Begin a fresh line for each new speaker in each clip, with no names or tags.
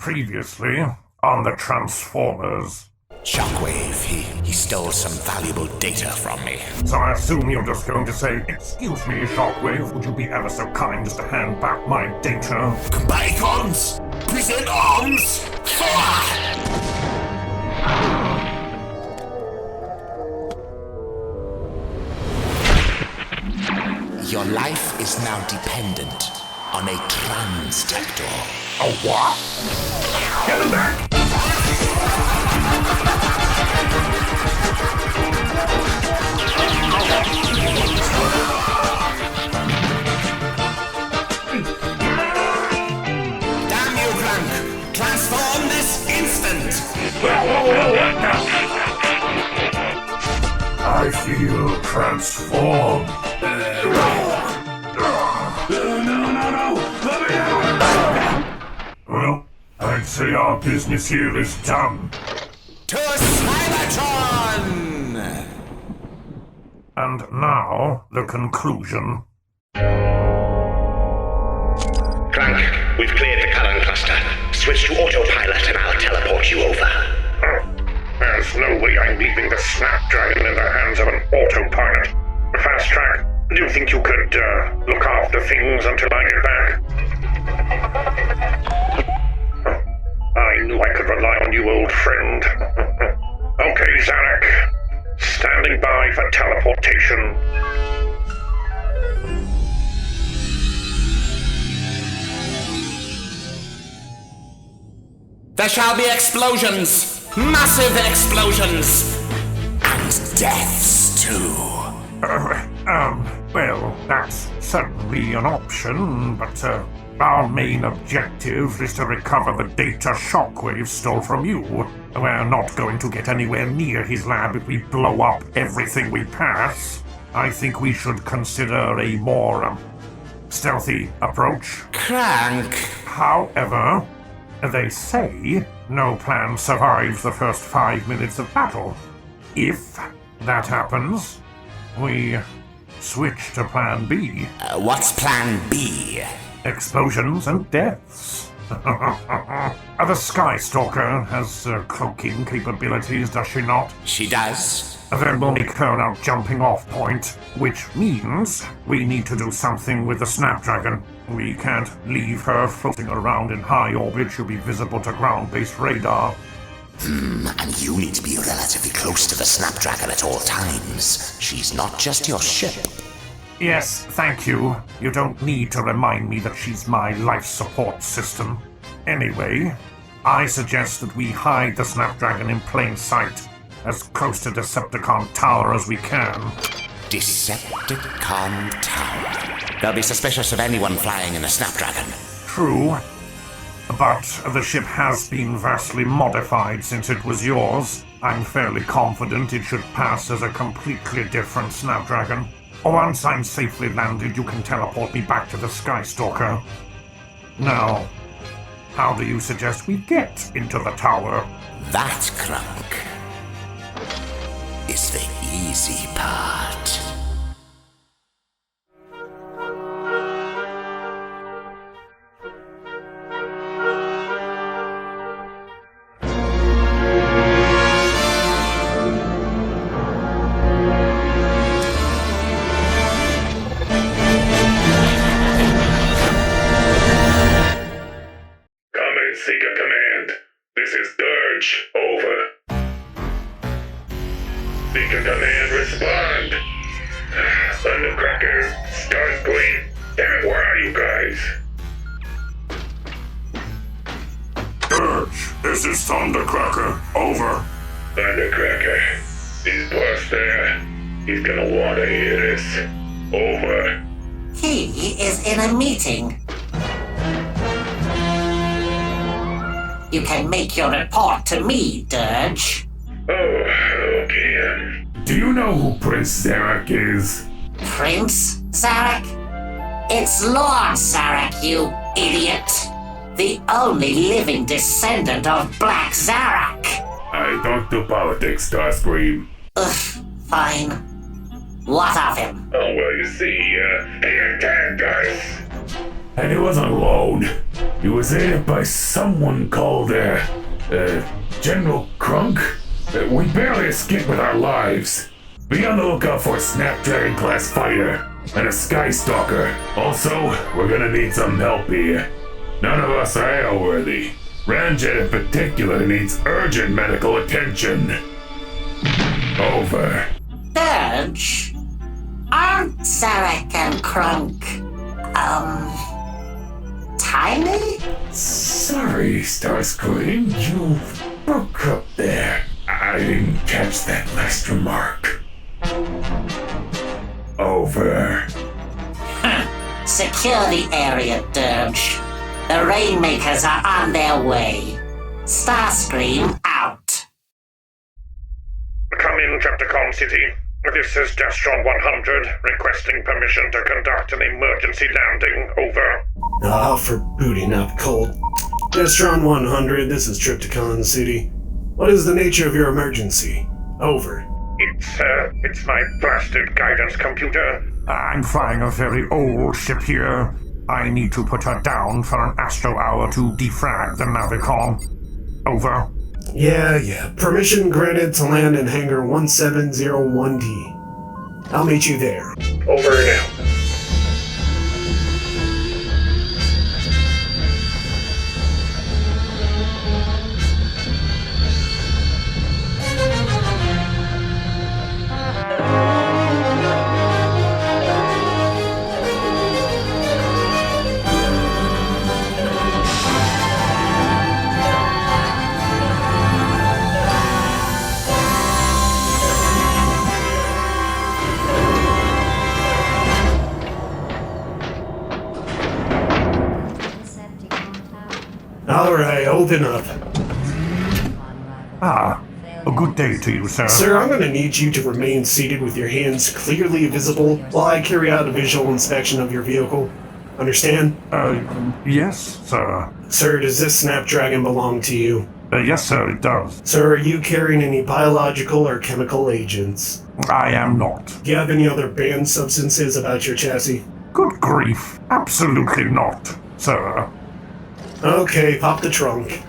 Previously, on the Transformers.
Shockwave, he stole some valuable data from me.
So I assume you're just going to say, "Excuse me, Shockwave, would you be ever so kind as to hand back my data?"
Bygones! Present arms! Fire! Your life is now dependent on a Transtector.
A what? Get him back!
Damn you, Krunk! Transform this instant!
I feel transformed. Well, I'd say our business here is done.
To Cybertron!
And now, the conclusion.
Krunk, we've cleared the Cullen cluster. Switch to autopilot and I'll teleport you over.
There's no way I'm leaving the Snapdragon in the hands of an autopilot. Fast Track, do you think you could, look after things until I get back? I knew I could rely on you, old friend. Okay, Zarak. Standing by for teleportation.
There shall be explosions! Massive explosions! And deaths, too.
Well, that's certainly an option, but, our main objective is to recover the data Shockwave stole from you. We're not going to get anywhere near his lab if we blow up everything we pass. I think we should consider a more, stealthy approach.
Krunk.
However, they say no plan survives the first 5 minutes of battle. If that happens, we switch to Plan B.
What's Plan B?
Explosions and deaths. The Skystalker has cloaking capabilities, does she not?
She does.
Then we'll make her our jumping off point, which means we need to do something with the Snapdragon. We can't leave her floating around in high orbit. She'll be visible to ground-based radar.
And you need to be relatively close to the Snapdragon at all times. She's not just your ship.
Yes, thank you. You don't need to remind me that she's my life support system. Anyway, I suggest that we hide the Snapdragon in plain sight, as close to Decepticon Tower as we can.
Decepticon Tower. They'll be suspicious of anyone flying in a Snapdragon.
True, but the ship has been vastly modified since it was yours. I'm fairly confident it should pass as a completely different Snapdragon. Once I'm safely landed, you can teleport me back to the Skystalker. Now, how do you suggest we get into the tower?
That, Krunk, is the easy part.
Seeker Command, this is Dirge, over. Seeker Command, respond. Thundercracker, Starscream, damn it, where are you guys? Dirge, this is Thundercracker, over. Thundercracker, he's boss there. He's gonna want to hear this. Over.
He is in a meeting. You can make your report to me, Dirge.
Oh, okay. Do you know who Prince Zarak is?
Prince Zarak? It's Lord Zarak, you idiot. The only living descendant of Black Zarak.
I don't do politics, Starscream.
Ugh, fine. What of him?
Oh, well, you see, he attacked us.
And he wasn't alone. He was aided by someone called, General Krunk. We barely escaped with our lives. Be on the lookout for a Snapdragon-class fighter and a Skystalker. Also, we're gonna need some help here. None of us are airworthy. Ramjet in particular needs urgent medical attention. Over.
Dirge, aren't Zarak and Krunk, tiny?
Sorry, Starscream, you broke up there. I didn't catch that last remark. Over.
Secure the area, Dirge. The Rainmakers are on their way. Starscream out.
Come in, Trypticon City. This is Destron 100, requesting permission to conduct an emergency landing. Over.
For booting up cold. Destron 100, this is Trypticon City. What is the nature of your emergency? Over.
It's my blasted guidance computer. I'm flying a very old ship here. I need to put her down for an astro hour to defrag the Navicon. Over.
Yeah. Permission granted to land in hangar 1701D. I'll meet you there.
Over now.
Alright, open up.
A good day to you, sir.
Sir, I'm gonna need you to remain seated with your hands clearly visible while I carry out a visual inspection of your vehicle. Understand?
Yes, sir.
Sir, does this Snapdragon belong to you?
Yes, sir, it does.
Sir, are you carrying any biological or chemical agents?
I am not.
Do you have any other banned substances about your chassis?
Good grief. Absolutely not, sir.
Okay, pop the trunk.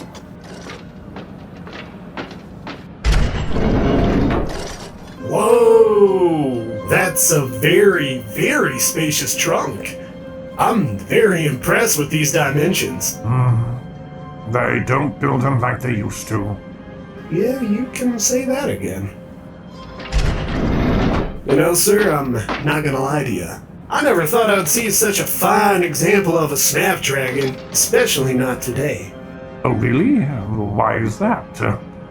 Whoa! That's a very, very spacious trunk. I'm very impressed with these dimensions.
They don't build them like they used to.
Yeah, you can say that again. You know, sir, I'm not gonna lie to you. I never thought I'd see such a fine example of a Snapdragon, especially not today.
Oh, really? Why is that?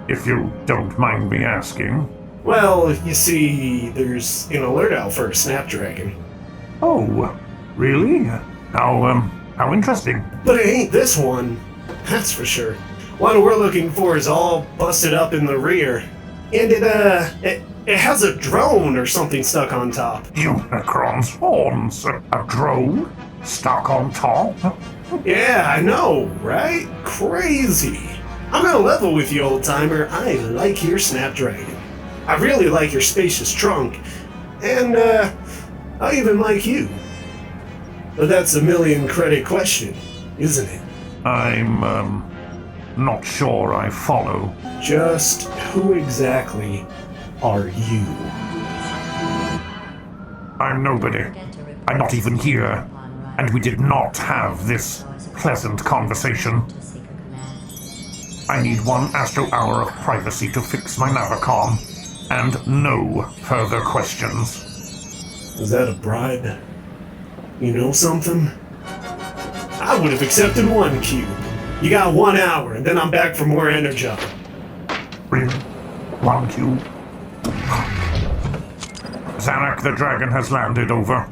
If you don't mind me asking.
Well, you see, there's an alert out for a Snapdragon.
Oh, really? How interesting.
But it ain't this one, that's for sure. One we're looking for is all busted up in the rear. And it has a drone or something stuck on top.
Unicron's horns. A drone? Stuck on top?
Yeah, I know, right? Crazy. I'm gonna level with you, old-timer. I like your Snapdragon. I really like your spacious trunk. And, I even like you. But that's a million credit question, isn't it?
I'm, not sure I follow.
Just who exactly are you?
I'm nobody. I'm not even here. And we did not have this pleasant conversation. I need one astro hour of privacy to fix my Navicom, and no further questions.
Is that a bribe? You know something? I would have accepted 1 cube. You got 1 hour, and then I'm back for more energy.
Really? 1 cube? Zarak the dragon has landed. Over.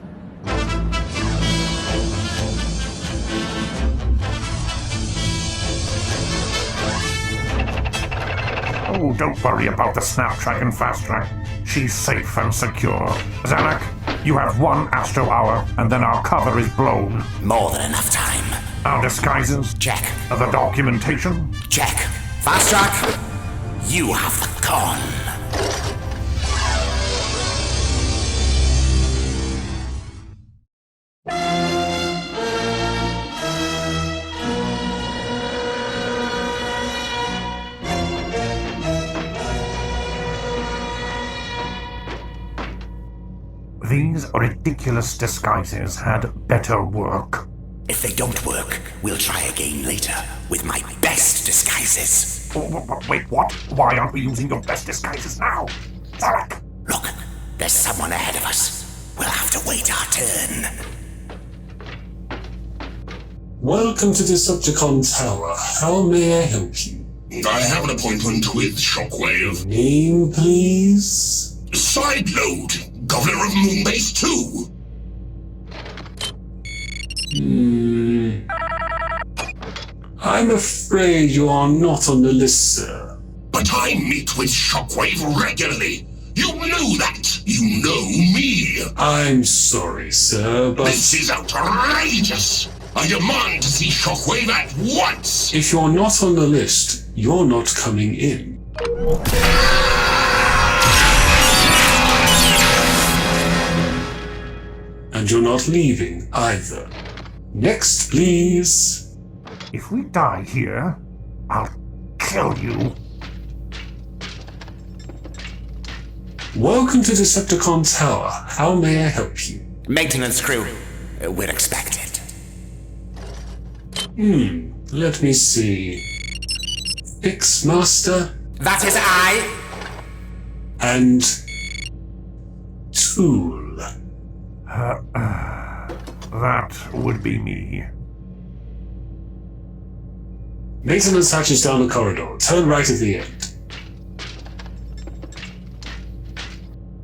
Oh, don't worry about the Snapdragon fast track. She's safe and secure. Zarak, you have 1 astro hour, and then our cover is blown.
More than enough time.
Our disguises?
Check.
The documentation?
Check. Fast track. You have the con.
These ridiculous disguises had better work.
If they don't work, we'll try again later with my best disguises.
Wait, what? Why aren't we using your best disguises now? Zarak!
Look, there's someone ahead of us. We'll have to wait our turn.
Welcome to Decepticon Tower. How may I help you?
I have an appointment with Shockwave.
Name, please?
Sideload, Governor of Moonbase 2.
I'm afraid you are not on the list, sir.
But I meet with Shockwave regularly. You know that. You know me.
I'm sorry, sir, but...
This is outrageous. I demand to see Shockwave at once.
If you're not on the list, you're not coming in. And you're not leaving either. Next, please.
If we die here, I'll kill you.
Welcome to Decepticon Tower. How may I help you?
Maintenance crew, we're expected.
Let me see. Fixmaster
That is I.
and Tool.
That would be me.
Maintenance hatch is down the corridor. Turn right at the end.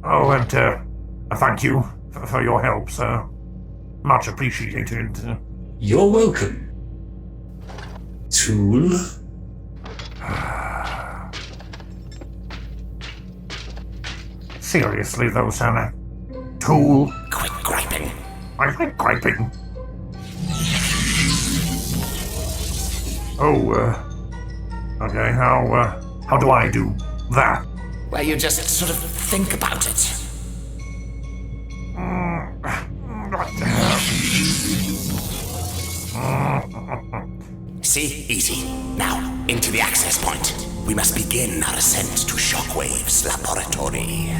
Oh, and thank you for your help, sir. Much appreciated.
You're welcome. Tool.
Seriously, though, Sana. Tool.
Quit griping.
I quit griping. Oh, okay, how do I do that?
Well, you just sort of think about it. See? Easy. Now, into the access point. We must begin our ascent to Shockwave's laboratory.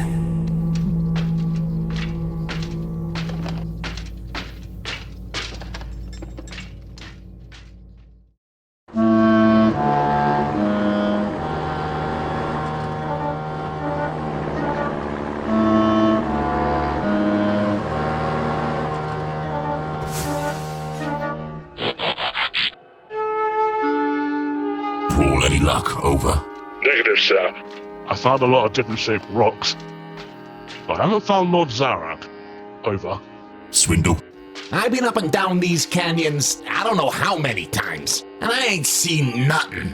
Brawl, any luck? Over.
Negative, sir. I found a lot of different shaped rocks, but I haven't found Lord Zarak. Over.
Swindle.
I've been up and down these canyons I don't know how many times, and I ain't seen nothing.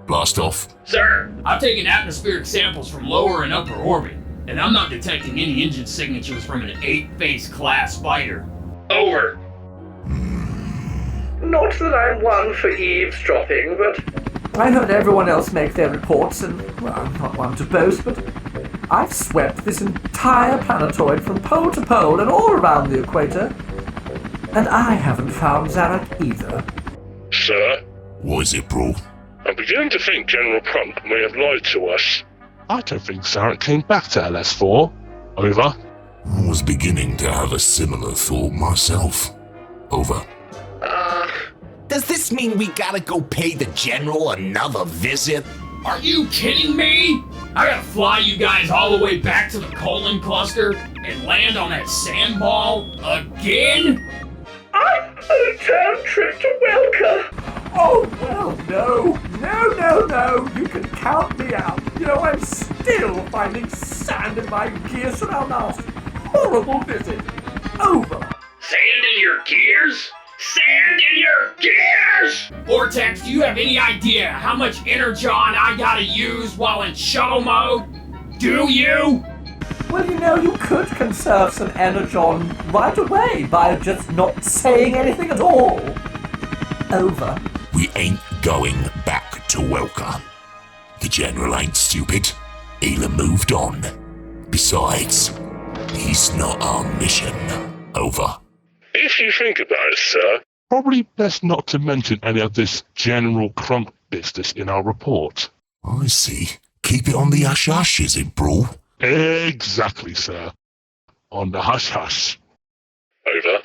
Blast off.
Sir, I've taken atmospheric samples from lower and upper orbit, and I'm not detecting any engine signatures from an 8-face class fighter. Over.
Not that I'm one for eavesdropping, but
I heard everyone else make their reports, and, well, I'm not one to boast, but I've swept this entire planetoid from pole to pole and all around the equator, and I haven't found Zarak either.
Sir?
What is it, Brawl?
I'm beginning to think General Krunk may have lied to us. I don't think Zarak came back to LS4. Over.
I was beginning to have a similar thought myself. Over.
Does this mean we gotta go pay the General another visit?
Are you kidding me? I gotta fly you guys all the way back to the colon cluster and land on that sandball again?
I'm on a return trip to Welker.
Oh, well, no, you can count me out. You know, I'm still finding sand in my gears from our last horrible visit. Over.
Sand in your gears? Sand in your gears! Vortex, do you have any idea how much energon I gotta use while in shuttle mode? Do you?
Well, you know, you could conserve some energon right away by just not saying anything at all. Over.
We ain't going back to Welker. The General ain't stupid. He'll have moved on. Besides, he's not our mission. Over.
If you think about it, sir, probably best not to mention any of this General Krunk business in our report.
I see. Keep it on the hush-hush, is it, Brawl?
Exactly, sir. on the hush-hush. Over.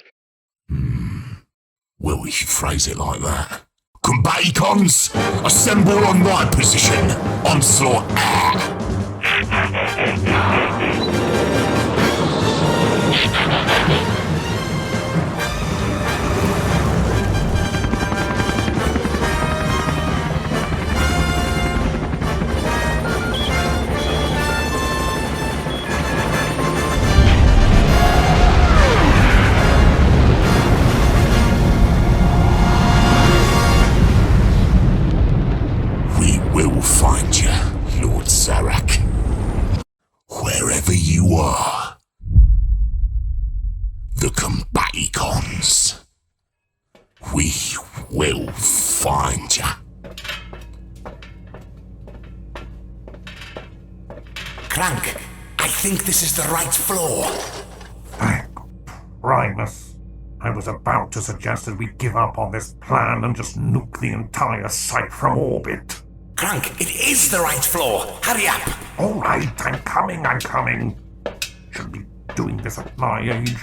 Well, we should phrase it like that. Combaticons, assemble on my position. Onslaught air. We'll find you, Lord Zarak. Wherever you are. The Combaticons. We will find you.
Krunk, I think this is the right floor.
Thank Primus. I was about to suggest that we give up on this plan and just nuke the entire site from orbit.
Krunk, it is the right floor. Hurry up.
All right, I'm coming. Shouldn't be doing this at my age.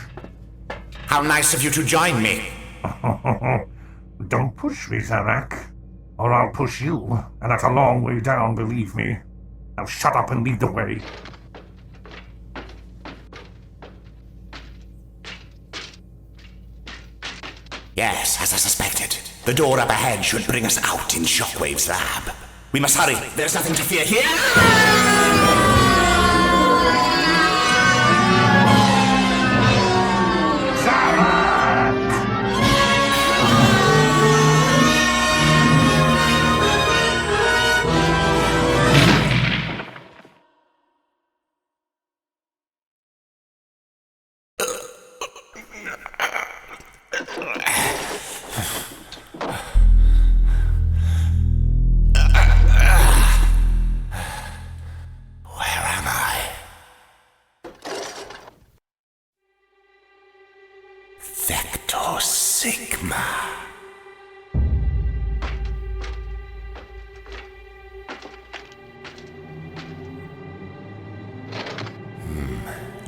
How nice of you to join me.
Don't push me, Zarak, or I'll push you, and that's a long way down, believe me. Now shut up and lead the way.
Yes, as I suspected. The door up ahead should bring us out in Shockwave's lab. We must hurry. There's nothing to fear here.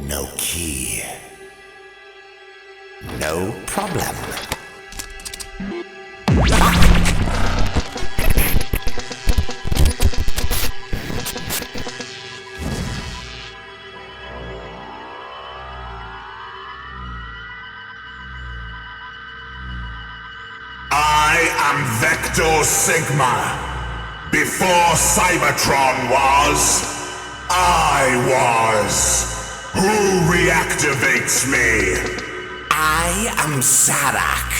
No key. No problem.
I am Vector Sigma. Before Cybertron was, I was. Who reactivates me?
I am Zarak.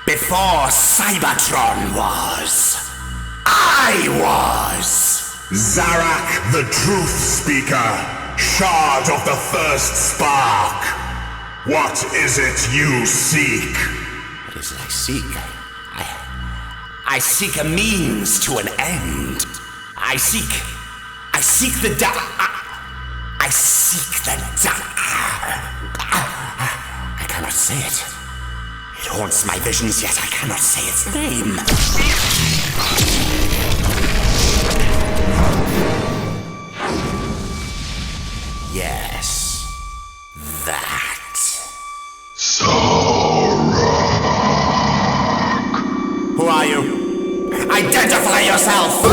Before Cybertron was, I was.
Zarak, the Truth Speaker, shard of the first spark. What is it you seek?
What is it I seek? I seek a means to an end. I seek the I seek the I cannot say it. It haunts my visions, yet I cannot say its name. Yes, that.
Zarak.
Who are you? Identify yourself!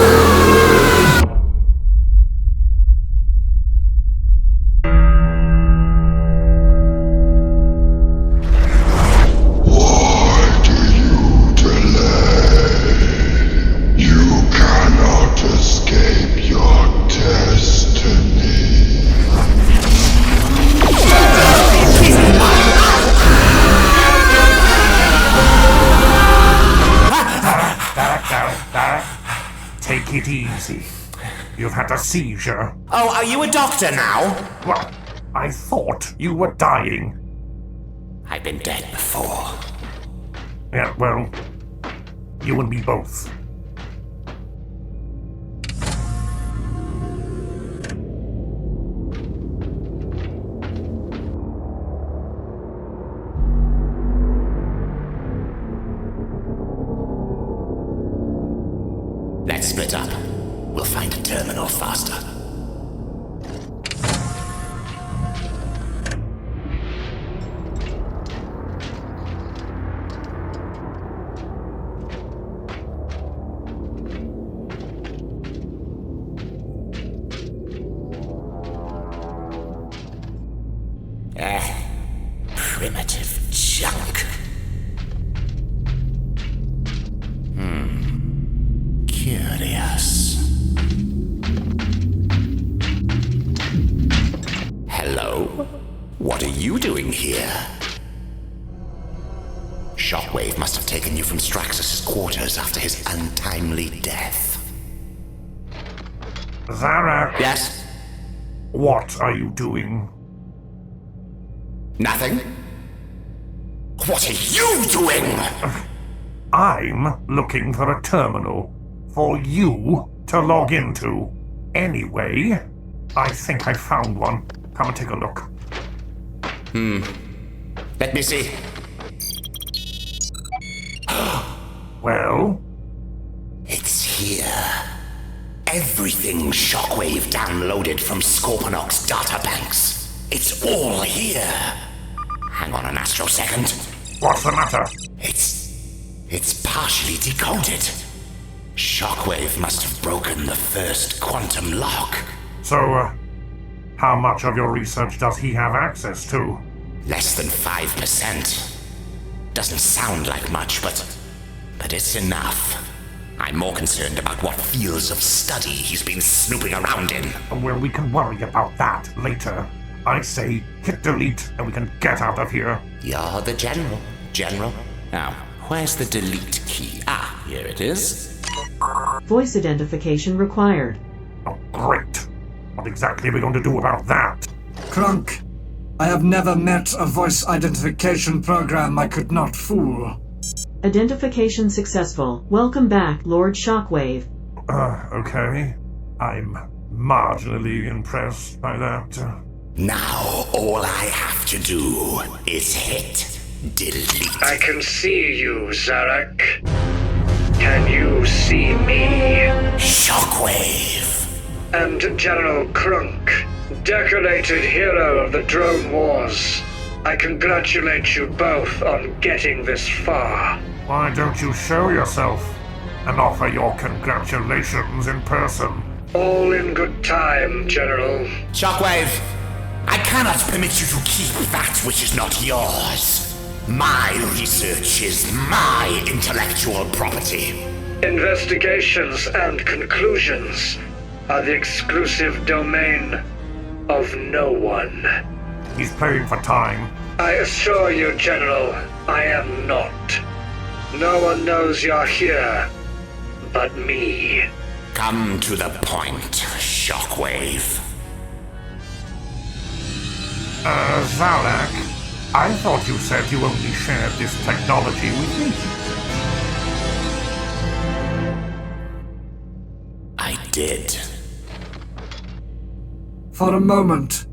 Take it easy. You've had a seizure.
Oh, are you a doctor now?
Well, I thought you were dying.
I've been dead before.
Yeah, well, you and me both.
Let's split up. We'll find a terminal faster. here. Shockwave must have taken you from Straxus' quarters after his untimely death.
Zarak.
Yes?
What are you doing?
Nothing? What are you doing?
I'm looking for a terminal for you to log into. Anyway, I think I found one. Come and take a look.
Let me see.
Well?
It's here. Everything Shockwave downloaded from Scorponok's databanks. It's all here. Hang on an astrosecond.
What's the matter?
It's partially decoded. Shockwave must have broken the first quantum lock.
So, how much of your research does he have access to?
Less than 5%. Doesn't sound like much, but it's enough. I'm more concerned about what fields of study he's been snooping around in.
Well, we can worry about that later. I say hit delete and we can get out of here.
You're the general. General. Now, where's the delete key? Ah, here it is.
Voice identification required.
Oh, great. What exactly are we going to do about that?
Krunk, I have never met a voice identification program I could not fool.
Identification successful. Welcome back, Lord Shockwave.
Okay. I'm marginally impressed by that.
Now, all I have to do is hit delete.
I can see you, Zarak. Can you see me?
Shockwave.
And General Krunk, decorated hero of the drone wars. I congratulate you both on getting this far.
Why don't you show yourself and offer your congratulations in person?
All in good time, General.
Shockwave, I cannot permit you to keep that which is not yours. My research is my intellectual property.
Investigations and conclusions are the exclusive domain of no one.
He's playing for time.
I assure you, General, I am not. No one knows you're here but me.
Come to the point, Shockwave.
Zarak, I thought you said you only shared this technology with me.
I did.
For a moment,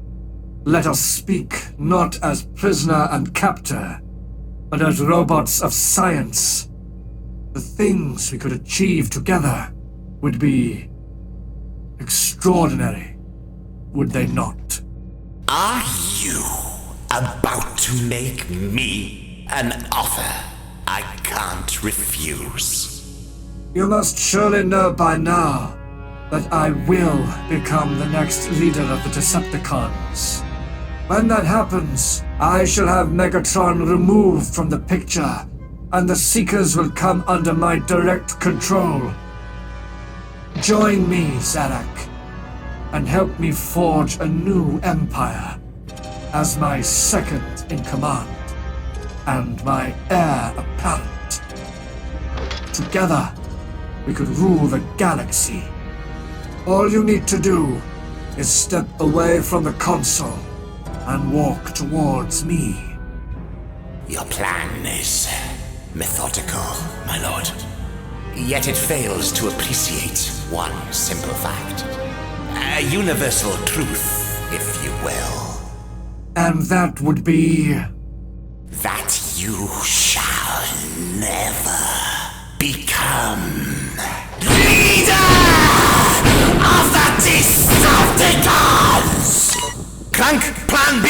let us speak not as prisoner and captor, but as robots of science. The things we could achieve together would be extraordinary, would they not?
Are you about to make me an offer I can't refuse?
You must surely know by now that I will become the next leader of the Decepticons. When that happens, I shall have Megatron removed from the picture, and the Seekers will come under my direct control. Join me, Zarak, and help me forge a new empire as my second in command and my heir apparent. Together, we could rule the galaxy. All you need to do is step away from the console and walk towards me.
Your plan is methodical, my lord. Yet it fails to appreciate one simple fact. A universal truth, if you will.
And that would be...
that you shall never become leader of the Decepticons! Krunk, plan B!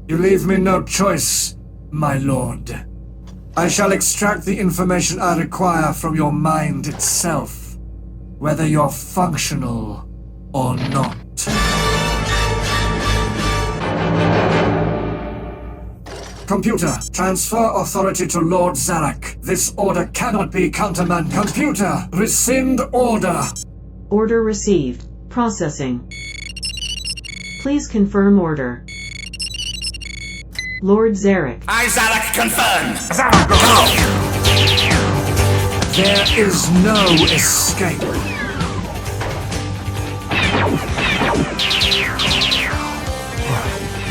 You leave me no choice, my lord. I shall extract the information I require from your mind itself, whether you're functional or not. Computer, transfer authority to Lord Zarak. This order cannot be countermanded. Computer, rescind order.
Order received. Processing. Please confirm order. Lord Zarak.
I, Zarak, confirm!
Zarak, go!
There is no escape.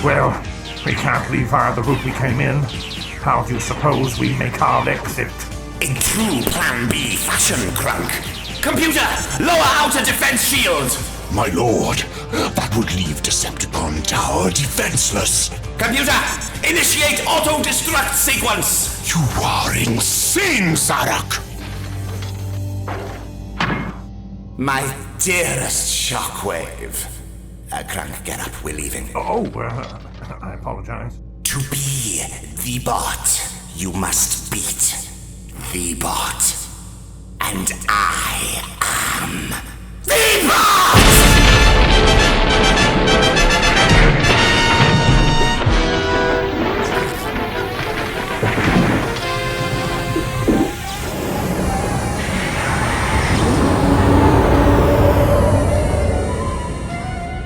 Well, we can't leave via the route we came in. How do you suppose we make our exit?
In true Plan B fashion, Krunk. Computer, lower outer defense shield!
My lord, that would leave Decepticon Tower defenseless.
Computer, initiate auto-destruct sequence!
You are insane, Zarak!
My dearest Shockwave. Krunk, get up, we're leaving.
I apologize.
To be the bot, you must beat the bot. And I am the bot!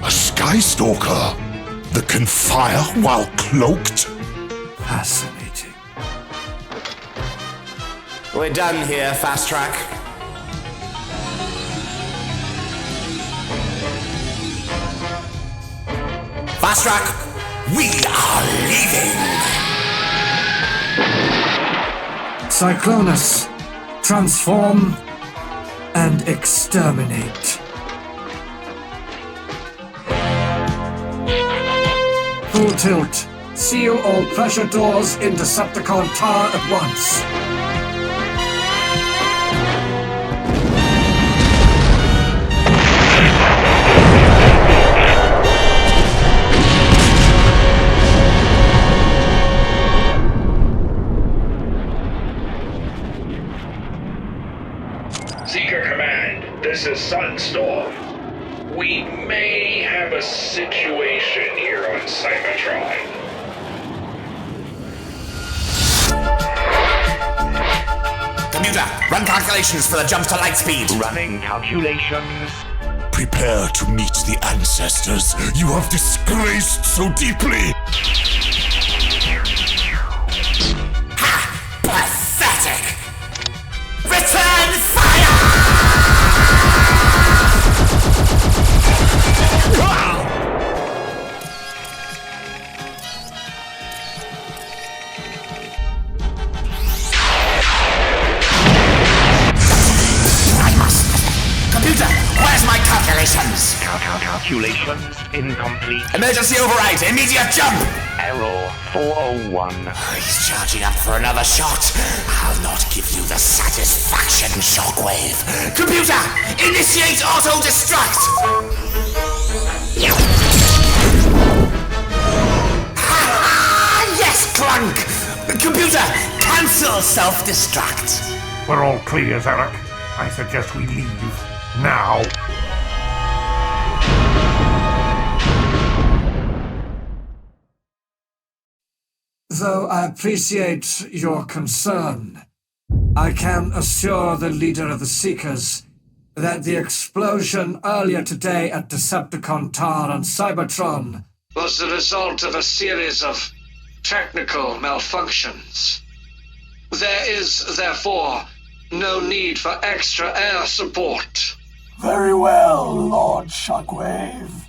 A Skystalker that can fire while cloaked?
Fascinating.
We're done here, Fast Track. Fast Track, we are leaving!
Cyclonus, transform and exterminate. Full tilt. Seal all pressure doors in Decepticon Tower at once.
Seeker Command, this is Sunstorm. We may have a situation here on Cybertron.
Computer, run calculations for the jump to light speed.
Running calculations.
Prepare to meet the ancestors you have disgraced so deeply.
Ha! Pathetic! Return fire! Computer, where's my calculations?
Calculations incomplete.
Emergency override, immediate jump!
Error 401.
He's charging up for another shot. I'll not give you the satisfaction, Shockwave. Computer, initiate auto-destruct! Yes, Krunk! Computer, cancel self-destruct.
We're all clear, Zarak. I suggest we leave. Now.
Though I appreciate your concern, I can assure the leader of the Seekers that the explosion earlier today at Decepticon Tower on Cybertron
was the result of a series of technical malfunctions. There is, therefore, no need for extra air support.
Very well, Lord Shockwave.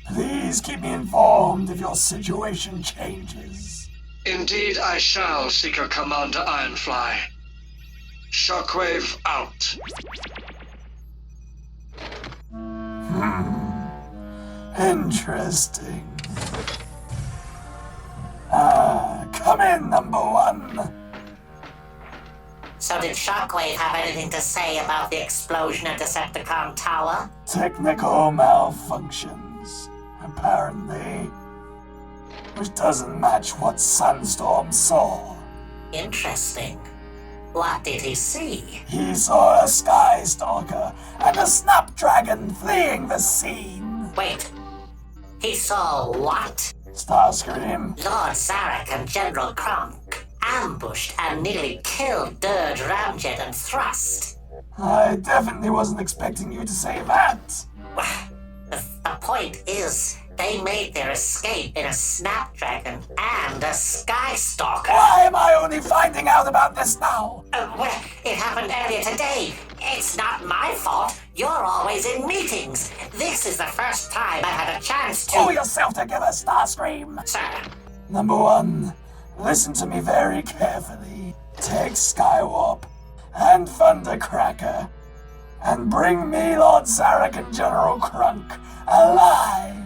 Please keep me informed if your situation changes.
Indeed I shall, Seeker Commander Ironfly. Shockwave out.
Interesting. Come in, number one.
So did Shockwave have anything to say about the explosion at Decepticon Tower?
Technical malfunctions, apparently. which doesn't match what Sunstorm saw.
Interesting. What did he see?
He saw a Sky Stalker and a Snapdragon fleeing the scene.
Wait. He saw what?
Starscream.
Lord Zarak and General Krunk ambushed and nearly killed Dirge, Ramjet, and Thrust.
I definitely wasn't expecting you to say that.
The point is, they made their escape in a Snapdragon and a Sky Stalker.
Why am I only finding out about this now?
Well, it happened earlier today. It's not my fault. You're always in meetings. This is the first time I've had a chance to...
Pull yourself together, Starscream.
Sir.
Number one, listen to me very carefully. Take Skywarp and Thundercracker and bring me Lord Zarak and General Krunk alive.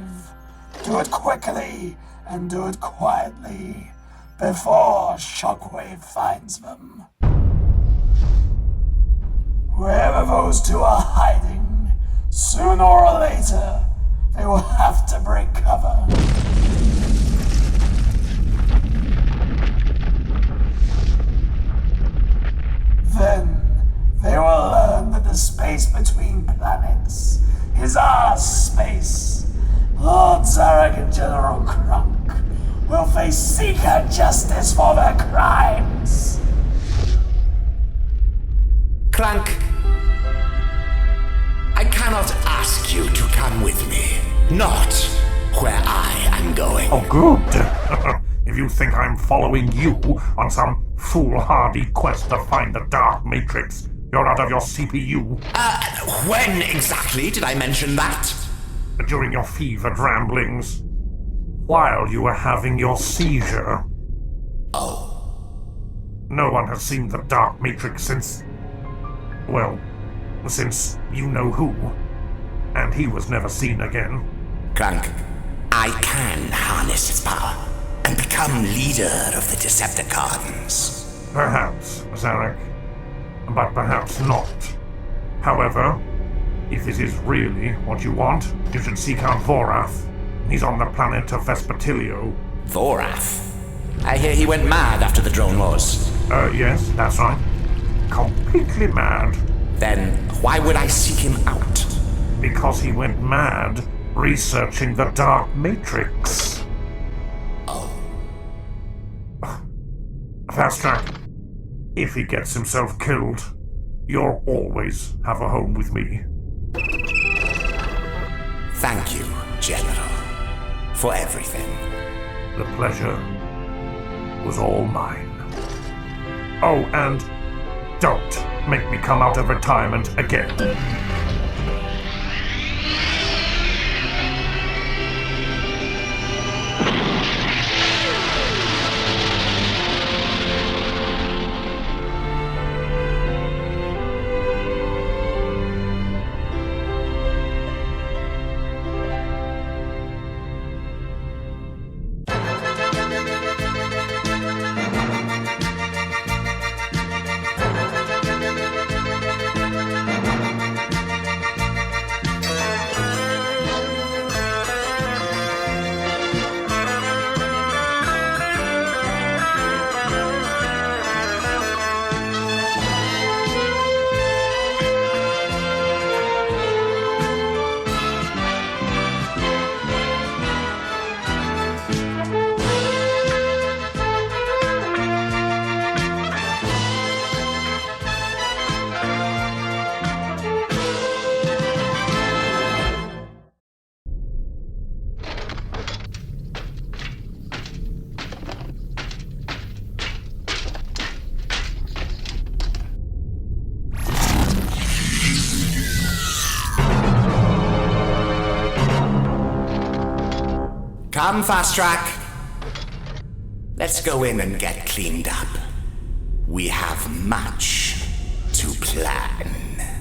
Do it quickly and do it quietly before Shockwave finds them. Wherever those two are hiding, sooner or later, they will have to break cover. Then, they will learn that the space between planets is our space. Lord Zarak and General Krunk will face Seeker justice for their crimes.
Krunk, I cannot ask you to come with me. Not where I am going.
Oh, good. If you think I'm following you on some foolhardy quest to find the Dark Matrix, you're out of your CPU.
When exactly did I mention that?
During your fevered ramblings. While you were having your seizure.
Oh.
No one has seen the Dark Matrix since... well, since you know who. And he was never seen again.
Krunk, I can harness its power and become leader of the Decepticons.
Perhaps, Zarak. But perhaps not. However, if this is really what you want, you should seek out Vorath. He's on the planet of Vespertilio.
Vorath? I hear he went mad after the drone wars.
Yes, that's right. Completely mad.
Then why would I seek him out?
Because he went mad researching the Dark Matrix.
Oh.
Fast track. If he gets himself killed, you'll always have a home with me.
Thank you, General, for everything.
The pleasure was all mine. Oh, and don't make me come out of retirement again.
Come, Fast Track. Let's go in and get cleaned up. We have much to plan.